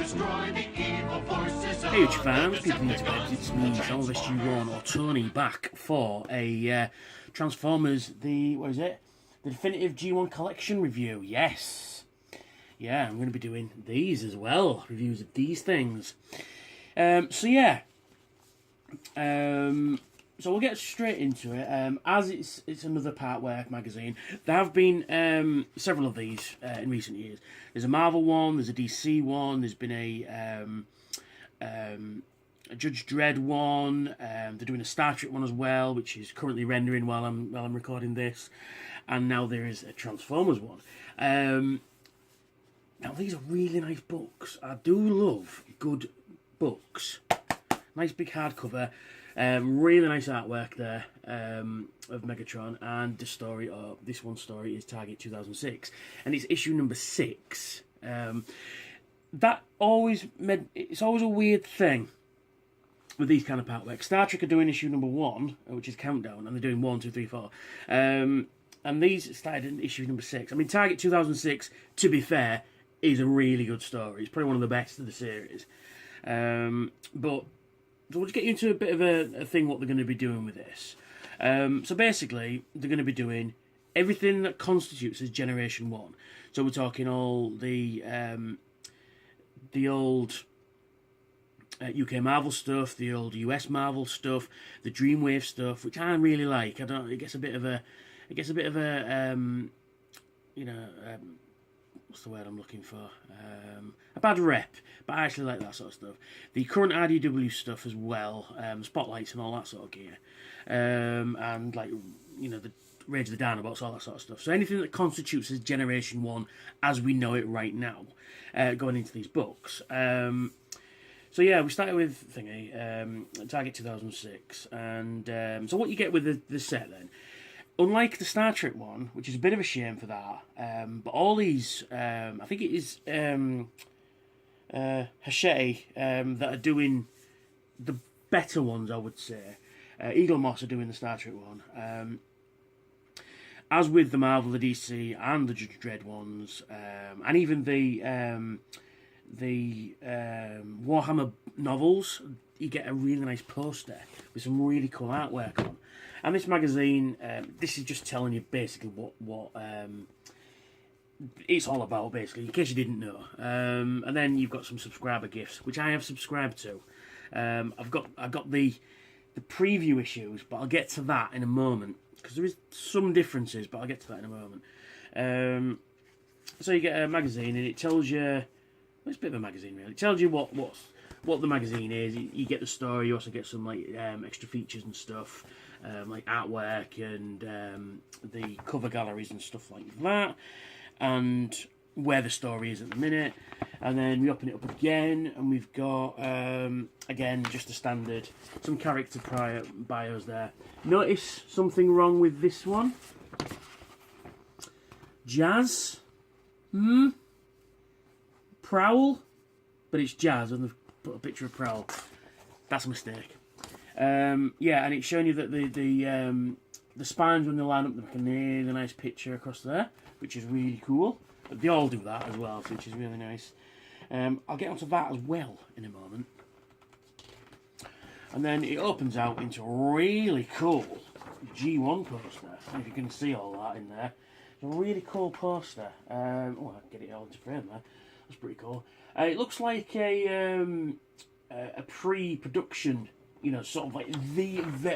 destroy the evil forces of Hey fans, people need to it's me, Salvage G1 or Tony, back for a Transformers, the Definitive G1 Collection review. Yes. Yeah, I'm going to be doing these as well, reviews of these things. So we'll get straight into it. As it's another Partwork magazine, there have been several of these in recent years. There's a Marvel one, there's a DC one, there's been a Judge Dredd one. They're doing a Star Trek one as well, which is currently rendering while I'm recording this, and now there is a Transformers one. Now these are really nice books. I do love good books. Nice big hardcover. Really nice artwork there of Megatron, and the story, or this one story, is Target 2006, and it's issue number 6. It's always a weird thing with these kind of artwork. Star Trek are doing issue number 1, which is Countdown, and they're doing 1, 2, 3, 4. And these started in issue number 6. I mean, Target 2006, to be fair, is a really good story. It's probably one of the best of the series. So we'll just get you into a bit of a thing what they're going to be doing with this. So basically, they're going to be doing everything that constitutes as Generation 1. So we're talking all the old UK Marvel stuff, the old US Marvel stuff, the Dreamwave stuff, which I really like. It gets a bit of a what's the word I'm looking for? A bad rep, but I actually like that sort of stuff. The current RDW stuff as well, spotlights and all that sort of gear, and like the Rage of the Dinobots, all that sort of stuff. So anything that constitutes as Generation 1 as we know it right now, going into these books. So yeah, we started with Target 2006, and so what you get with the set then. Unlike the Star Trek one, which is a bit of a shame for that, but all these, I think it is Hachette that are doing the better ones, I would say. Eagle Moss are doing the Star Trek one. As with the Marvel, the DC, and the Judge Dredd ones, and even the Warhammer novels, you get a really nice poster with some really cool artwork on. And this magazine, this is just telling you basically what it's all about, basically, in case you didn't know. And then you've got some subscriber gifts, which I have subscribed to. I've got the preview issues, but I'll get to that in a moment, because there is some differences, but I'll get to that in a moment. So you get a magazine, and it tells you, well, it's a bit of a magazine, really. It tells you what the magazine is. You get the story. You also get some like extra features and stuff, like artwork and the cover galleries and stuff like that, and where the story is at the minute. And then we open it up again, and we've got again just the standard, some character bios there. Notice something wrong with this one. Jazz, Prowl, but it's Jazz, and they've put a picture of Prowl. That's a mistake. Yeah, and it's showing you that the spines when they line up, they make a really nice picture across there, which is really cool. But they all do that as well, which is really nice. I'll get onto that as well in a moment. And then it opens out into a really cool G1 poster. I don't know if you can see all that in there. It's a really cool poster. Oh, I can get it all into frame there. That's pretty cool. It looks like a pre-production, sort of like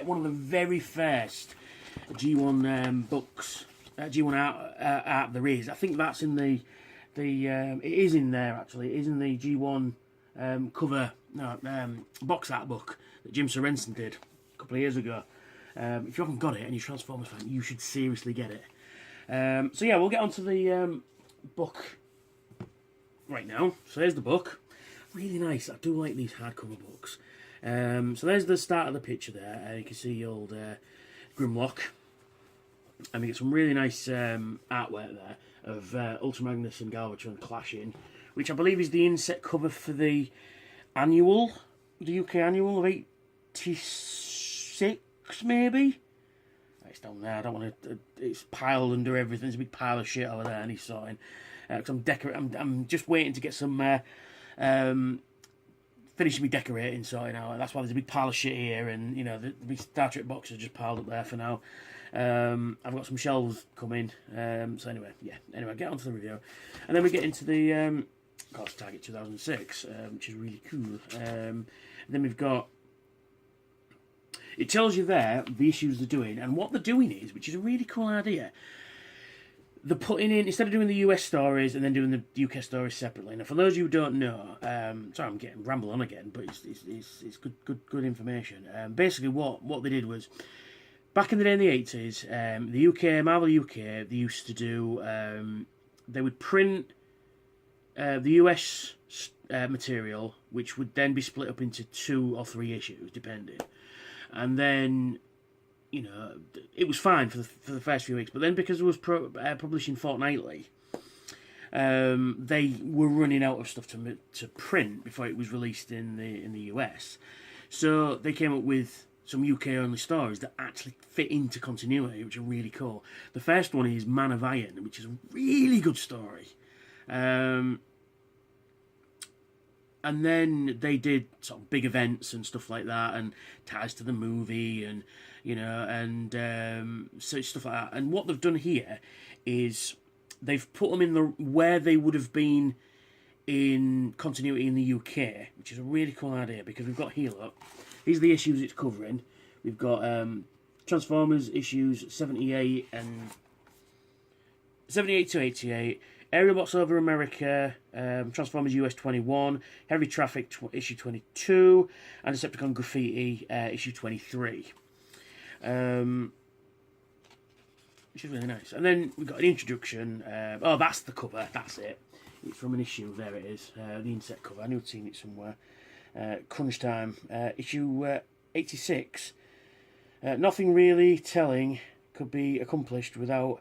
one of the very first G1 books, G1 art there is. I think that's in it is in there actually. It is in the G1 box art book that Jim Sorensen did a couple of years ago. If you haven't got it and you're a Transformers fan, you should seriously get it. So yeah, we'll get onto the book right now. So there's the book. Really nice. I do like these hardcover books. So there's the start of the picture there. You can see old Grimlock. And we get some really nice artwork there of Ultra Magnus and Galvatron clashing, which I believe is the inset cover for the UK annual of 86, maybe? It's down there. I don't want to. It's piled under everything. There's a big pile of shit over there, and he's sorting. Because I'm just waiting to get some finishing me decorating, sorting out. That's why there's a big pile of shit here, and you know the big Star Trek boxes just piled up there for now. I've got some shelves coming. So anyway, get onto the review, and then we get into the of course Target 2006, which is really cool. Then we've got. It tells you there the issues they're doing, and what they're doing is, which is a really cool idea. They're putting in, instead of doing the US stories and then doing the UK stories separately. Now, for those of you who don't know, sorry, I'm getting ramble on again, but it's good information. Basically, what they did was, back in the day in the 80s, the UK, Marvel UK, they used to do, they would print the US material, which would then be split up into 2 or 3 issues, depending. And then, you know, it was fine for the first few weeks, but then because it was publishing fortnightly, they were running out of stuff to print before it was released in the US. So they came up with some UK only stories that actually fit into continuity, which are really cool. The first one is Man of Iron, which is a really good story. And then they did sort of big events and stuff like that, and ties to the movie, and you know, and so stuff like that. And what they've done here is they've put them in where they would have been in continuity in the UK, which is a really cool idea because we've got here. Look, these are the issues it's covering. We've got Transformers issues 78 to 88. Aerial Box over America, Transformers US 21, Heavy Traffic issue 22, and Decepticon Graffiti issue 23. Which is really nice. And then we've got an introduction. Oh, that's the cover. That's it. It's from an issue. There it is. The inset cover. I knew I'd seen it somewhere. Crunch Time. Issue 86. Nothing really telling could be accomplished without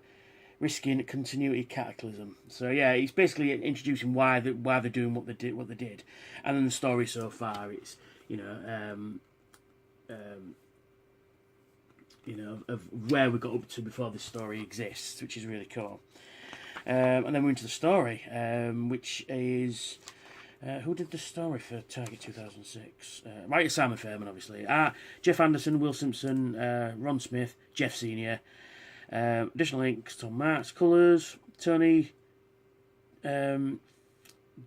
risking continuity cataclysm. So yeah, it's basically introducing why they're doing what they did, and then the story so far, it's of where we got up to before this story exists, which is really cool. And then we're into the story, which is who did the story for Target 2006? Writer Simon Fairman, obviously. Jeff Anderson, Will Simpson, Ron Smith, Jeff Senior. Additional links: Tom Marks, colours, Tony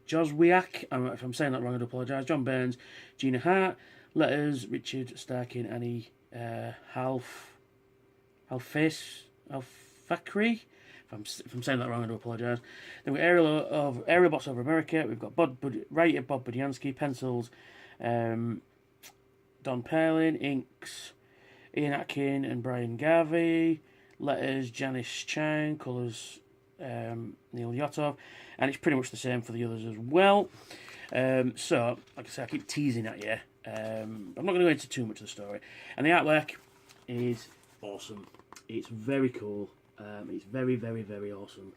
Joswiak, if I'm saying that wrong, I do apologise. John Burns, Gina Hart, letters: Richard Starkin, Annie Alfakri. If I'm saying that wrong, I do apologise. Then we've got Aerial Box over America. We've got writer Bob Budiansky, pencils, Don Perlin, inks Ian Atkin and Brian Garvey. Letters: Janice Chang, colours Neil Yotov, and it's pretty much the same for the others as well. So, like I say, I keep teasing at you. I'm not going to go into too much of the story. And the artwork is awesome. It's very cool. It's very, very, very awesome.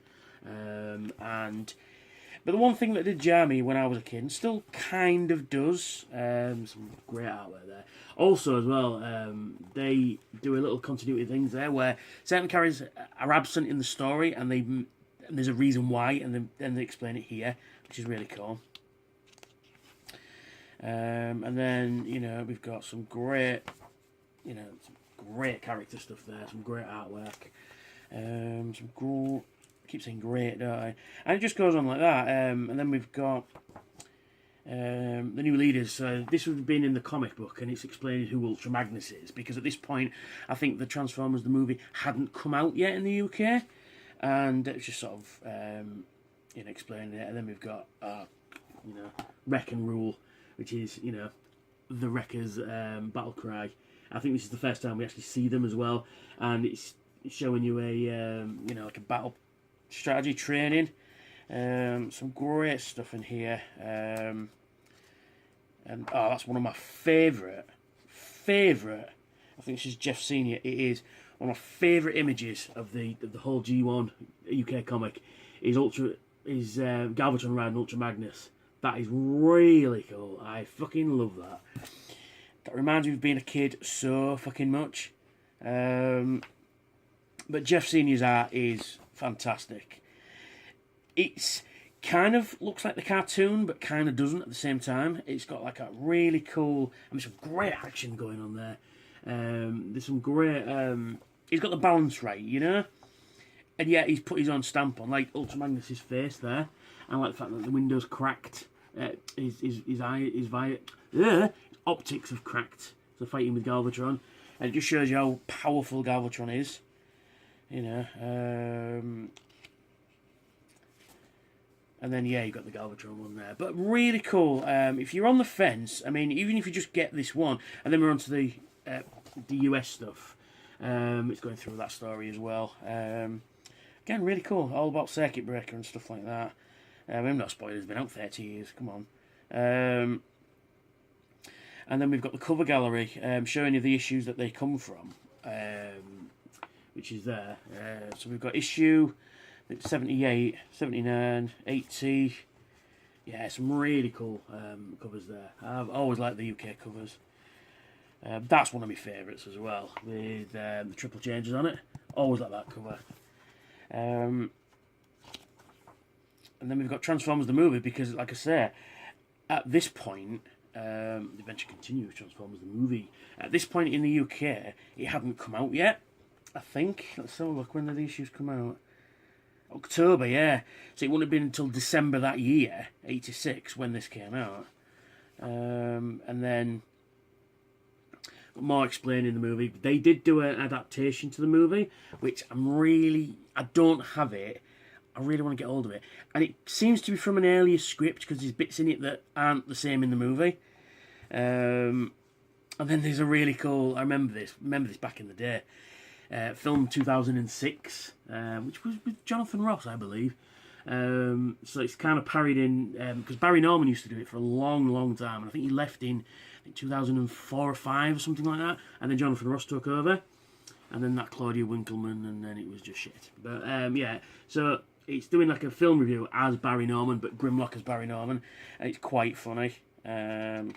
But the one thing that did jar me when I was a kid, and still kind of does, some great artwork there. Also, as well, they do a little continuity things there where certain characters are absent in the story, and there's a reason why, and then they explain it here, which is really cool. And then we've got some great, character stuff there, some great artwork, I keep saying great, don't I? And it just goes on like that. And then we've got the new leaders. So this would have been in the comic book, and it's explaining who Ultra Magnus is, because at this point, I think the Transformers, the movie, hadn't come out yet in the UK, and it's just sort of explaining it. And then we've got Wreck and Rule, which is the Wreckers' battle cry. I think this is the first time we actually see them as well, and it's showing you a like a battle strategy training. Some great stuff in here, and that's one of my favourite. I think this is Jeff Senior. It is one of my favourite images of the whole G1 UK comic. Is Galvatron riding Ultra Magnus. That is really cool. I fucking love that. That reminds me of being a kid so fucking much. But Jeff Senior's art is fantastic. It's kind of looks like the cartoon, but kind of doesn't at the same time. It's got like a really cool, some great action going on there. There's some great, he's got the balance right, you know? And yet he's put his own stamp on, like Ultra Magnus's face there. I like the fact that the window's cracked. His optics have cracked. So fighting with Galvatron. And it just shows you how powerful Galvatron is. You know, and then, yeah, you got the Galvatron one there. But really cool. If you're on the fence, I mean, even if you just get this one, and then we're on to the US stuff. It's going through that story as well. Again, really cool. All about Circuit Breaker and stuff like that. I'm not spoilers, it's been out 30 years. Come on. And then we've got the cover gallery showing you the issues that they come from, which is there. So we've got issue 78, 79, 80. Yeah, some really cool covers there. I've always liked the UK covers. That's one of my favourites as well, with the triple changes on it. Always like that cover. And then we've got Transformers the movie, because, like I say, at this point, the adventure continues, Transformers the movie. At this point in the UK, it hadn't come out yet, I think. Let's have a look, when did the issues come out? October, yeah. So it wouldn't have been until December that year, 86, when this came out. And then more explaining the movie. They did do an adaptation to the movie, which I don't have it. I really want to get hold of it. And it seems to be from an earlier script, because there's bits in it that aren't the same in the movie. And then there's a really cool, I remember this back in the day, film 2006, which was with Jonathan Ross, I believe. So it's kind of parried in, because Barry Norman used to do it for a long, long time. And I think he left in 2004 or 5 or something like that. And then Jonathan Ross took over. And then that Claudia Winkleman, and then it was just shit. But yeah, so it's doing like a film review as Barry Norman, but Grimlock as Barry Norman. And it's quite funny. And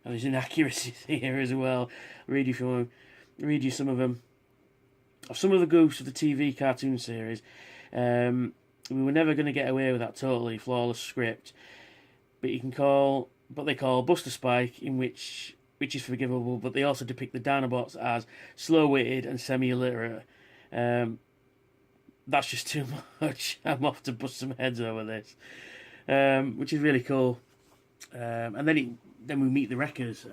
there's inaccuracies here as well. Read you some of them. Of some of the goofs of the TV cartoon series. We were never going to get away with that totally flawless script. But they call Buster Spike, in which is forgivable, but they also depict the Dinobots as slow-witted and semi-illiterate. That's just too much. I'm off to bust some heads over this, which is really cool. And then we meet the Wreckers.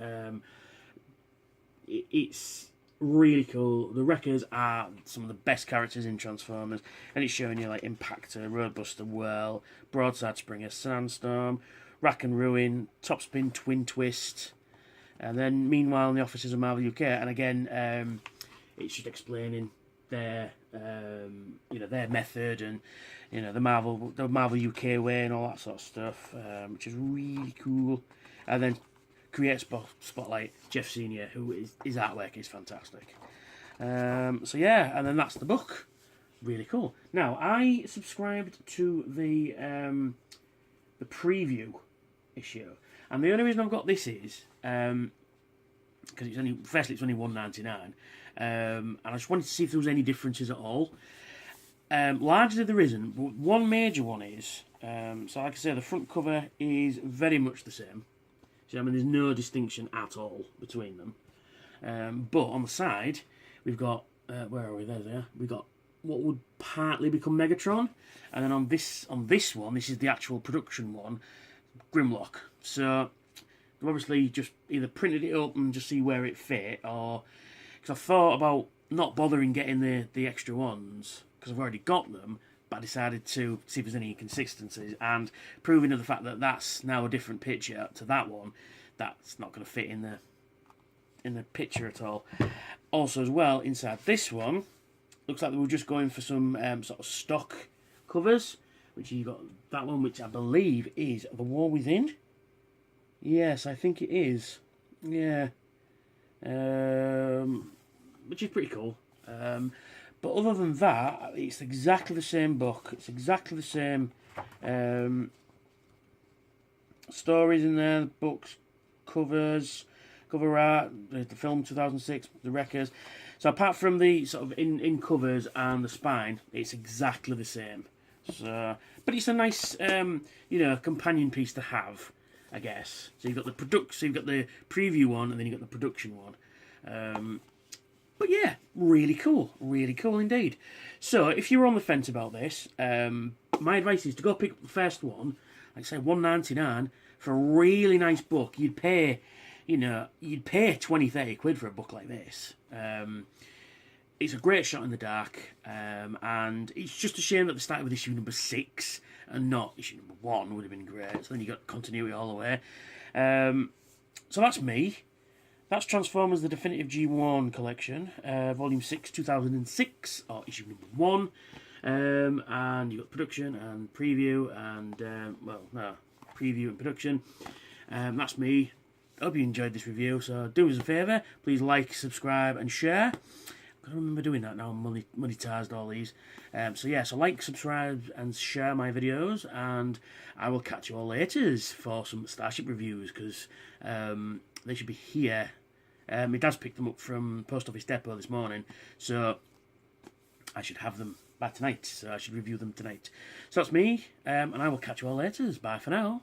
It's really cool. The Wreckers are some of the best characters in Transformers, and it's showing you like Impactor, Roadbuster, Whirl, Broadside Springer, Sandstorm, Rack and Ruin, Topspin, Twin Twist. And then, meanwhile, in the offices of Marvel UK, and again, it's just explaining their, their method, and the Marvel UK way and all that sort of stuff, which is really cool. And then Create Spotlight, Jeff Senior, who his artwork is fantastic. So yeah, and then that's the book. Really cool. Now, I subscribed to the preview issue. And the only reason I've got this is because it's only $1.99, and I just wanted to see if there was any differences at all. Largely there isn't, but one major one is, so like I say, the front cover is very much the same. So I mean, there's no distinction at all between them. But on the side, we've got where are we? There. We've got what would partly become Megatron, and then on this one, this is the actual production one, Grimlock. So they've obviously just either printed it up and just see where it fit, or because I thought about not bothering getting the extra ones because I've already got them, but I decided to see if there's any inconsistencies, and proving to the fact that that's now a different picture to that one, that's not going to fit in the picture at all. Also, as well, inside this one, looks like they were just going for some sort of stock covers, which you got that one, which I believe is The War Within. Yes, I think it is. Yeah. Which is pretty cool. But other than that, it's exactly the same book. It's exactly the same stories in there, the books, covers, cover art, the film 2006, the Wreckers. So apart from the sort of in covers and the spine, it's exactly the same. So, but it's a nice, companion piece to have, I guess. So you've got the preview one, and then you've got the production one. But yeah, really cool indeed. So if you're on the fence about this, my advice is to go pick up the first one. Like I say, $1.99 for a really nice book. You'd pay 20-30 quid for a book like this. It's a great shot in the dark, and it's just a shame that they started with issue number 6 and not issue number 1. Would have been great. So then you got continuity all the way. So that's me. That's Transformers: The Definitive G1 Collection, Volume 6, 2006, or issue number 1. And you've got production and preview, and preview and production. That's me. Hope you enjoyed this review. So do us a favour, please like, subscribe, and share. I remember doing that now. I'm monetized all these. So like, subscribe, and share my videos, and I will catch you all later for some Starship reviews, because they should be here. My dad's picked them up from Post Office Depot this morning, so I should have them by tonight. So I should review them tonight. So that's me, and I will catch you all later. Bye for now.